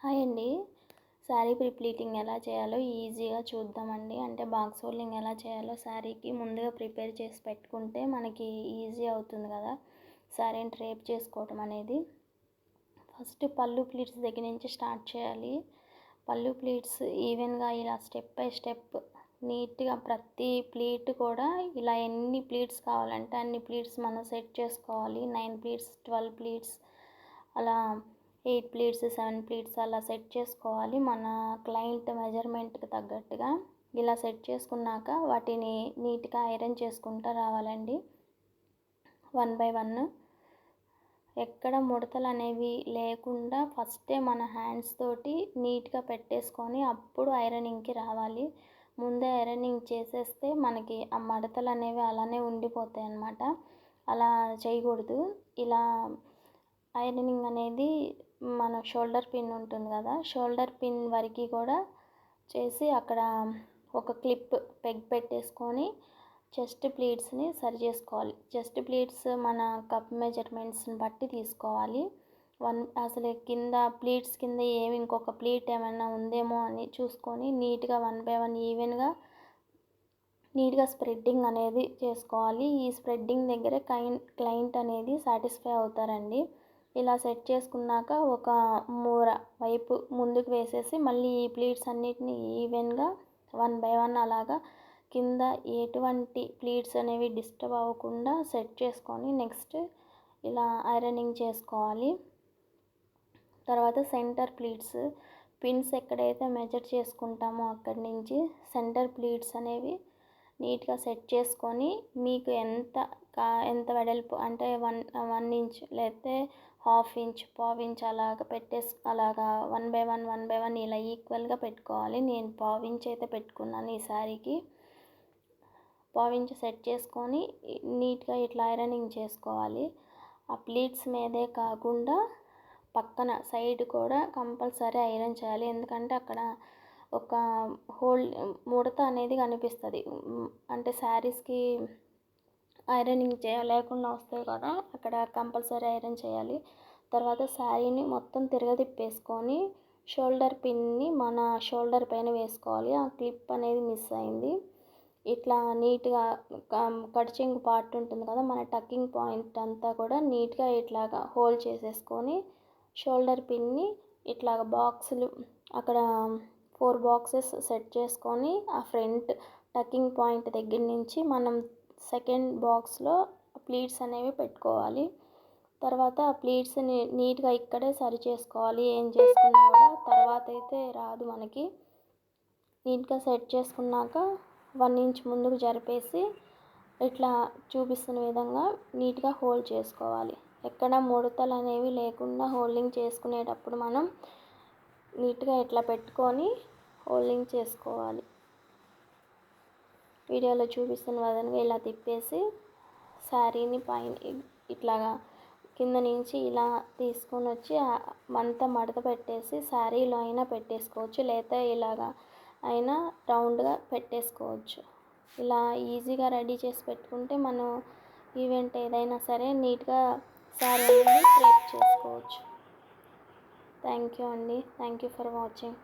Hi అండి. Sari pleating ఎలా చేయాలో ఈజీగా చూద్దామండి. అంటే బాక్స్ ఫోల్డింగ్ ఎలా చేయాలో శారీకి ముందుగా ప్రిపేర్ చేసి పెట్టుకుంటే మనకి ఈజీ అవుతుంది కదా శారీని డ్రేప్ చేసుకోవటం అనేది. ఫస్ట్ పళ్ళు ప్లీట్స్ దగ్గర నుంచి స్టార్ట్ చేయాలి. పళ్ళు ప్లీట్స్ ఈవెన్గా ఇలా స్టెప్ బై స్టెప్ నీట్గా ప్రతి ప్లీట్ కూడా ఇలా ఎన్ని ప్లీట్స్ కావాలంటే అన్ని ప్లీట్స్ మనం సెట్ చేసుకోవాలి. 9 ప్లీట్స్, 12 ప్లీట్స్, అలా 8 ప్లీట్స్, 7 ప్లీట్స్ అలా సెట్ చేసుకోవాలి. మన క్లయింట్ మెజర్మెంట్కి తగ్గట్టుగా ఇలా సెట్ చేసుకున్నాక వాటిని నీట్గా ఐరన్ చేసుకుంటూ రావాలండి. 1 బై 1 ఎక్కడ ముడతలు అనేవి లేకుండా ఫస్టే మన హ్యాండ్స్ తోటి నీట్గా పెట్టేసుకొని అప్పుడు ఐరనింగ్కి రావాలి. ముందే ఐరనింగ్ చేసేస్తే మనకి ఆ మడతలు అనేవి అలానే ఉండిపోతాయి అన్నమాట. అలా చేయకూడదు. ఇలా ఐరనింగ్ అనేది మన షోల్డర్ పిన్ ఉంటుంది కదా, షోల్డర్ పిన్ వరకు కూడా చేసి అక్కడ ఒక క్లిప్ పెగ్ పెట్టేసుకొని చెస్ట్ ప్లీట్స్ని సరి చేసుకోవాలి. చెస్ట్ ప్లీట్స్ మన కప్ మెజర్మెంట్స్ని బట్టి తీసుకోవాలి. అసలు కింద ప్లీట్స్ కింద ఇంకొక ప్లీట్ ఏమైనా ఉందేమో అని చూసుకొని నీట్గా 1 బై 1 ఈవెన్గా నీట్గా స్ప్రెడ్డింగ్ అనేది చేసుకోవాలి. ఈ స్ప్రెడ్డింగ్ దగ్గరే క్లయింట్ అనేది సాటిస్ఫై అవుతారండి. ఇలా సెట్ చేసుకున్నాక ఒక మూర వైపు ముందుకు వేసేసి మళ్ళీ ఈ ప్లీట్స్ అన్నిటిని ఈవెన్గా 1 బై 1 అలాగా కింద ఎటువంటి ప్లీట్స్ అనేవి డిస్టర్బ్ అవ్వకుండా సెట్ చేసుకొని నెక్స్ట్ ఇలా ఐరనింగ్ చేసుకోవాలి. తర్వాత సెంటర్ ప్లీట్స్, పిన్స్ ఎక్కడైతే మెజర్ చేసుకుంటామో అక్కడి నుంచి సెంటర్ ప్లీట్స్ అనేవి నీట్గా సెట్ చేసుకొని మీకు ఎంత వెడల్పు అంటే 1 ఇంచ్ లేకపోతే 1/2 ఇంచ్, పావు ఇంచ్ అలాగా అలాగా 1 బై 1 ఇలా ఈక్వల్గా పెట్టుకోవాలి. నేను పావు ఇంచ్ అయితే పెట్టుకున్నాను ఈ శారీకి. పావు ఇంచ్ సెట్ చేసుకొని నీట్గా ఇట్లా ఐరనింగ్ చేసుకోవాలి. ఆ ప్లీట్స్ మీదే కాకుండా పక్కన సైడ్ కూడా కంపల్సరీ ఐరన్ చేయాలి. ఎందుకంటే అక్కడ ఒక ముడత అనేది కనిపిస్తుంది. అంటే శారీస్కి ఐరనింగ్ లేకుండా వస్తాయి కదా, అక్కడ కంపల్సరీ ఐరన్ చేయాలి. తర్వాత శారీని మొత్తం తిరగదిప్పేసుకొని షోల్డర్ పిన్ని మన షోల్డర్ పైన వేసుకోవాలి. ఆ క్లిప్ అనేది మిస్ అయింది. ఇట్లా నీట్గా కడ్చింగ్ పార్ట్ ఉంటుంది కదా, మన టక్కింగ్ పాయింట్ అంతా కూడా నీట్గా ఇట్లాగా హోల్డ్ చేసేసుకొని షోల్డర్ పిన్ని ఇట్లాగా బాక్సులు అక్కడ 4 బాక్సెస్ సెట్ చేసుకొని ఆ ఫ్రంట్ టక్కింగ్ పాయింట్ దగ్గర నుంచి మనం సెకండ్ బాక్స్లో ప్లీట్స్ అనేవి పెట్టుకోవాలి. తర్వాత ఆ ప్లీట్స్ని నీట్గా ఇక్కడే సరి చేసుకోవాలి. ఏం చేసుకున్నా కూడా తర్వాత అయితే రాదు మనకి. నీట్గా సెట్ చేసుకున్నాక 1 ఇంచ్ ముందుకు జరిపేసి ఇట్లా చూపిస్తున్న విధంగా నీట్గా హోల్డ్ చేసుకోవాలి. ఎక్కడ ముడతలు అనేవి లేకుండా హోల్డింగ్ చేసుకునేటప్పుడు మనం నీట్గా ఇట్లా పెట్టుకొని హోల్డింగ్ చేసుకోవాలి. వీడియోలో చూపిస్తున్న విధంగా ఇలా తిప్పేసి శారీని పైన ఇట్లాగా కింద నుంచి ఇలా తీసుకొని వచ్చి అంతా మడత పెట్టేసి శారీలో అయినా పెట్టేసుకోవచ్చు, లేదా ఇలాగా అయినా రౌండ్గా పెట్టేసుకోవచ్చు. ఇలా ఈజీగా రెడీ చేసి పెట్టుకుంటే మనం ఈవెంట్ ఏదైనా సరే నీట్గా శారీ అనేది క్రియేట్ చేసుకోవచ్చు. థ్యాంక్ యూ అండి. Thank you for watching.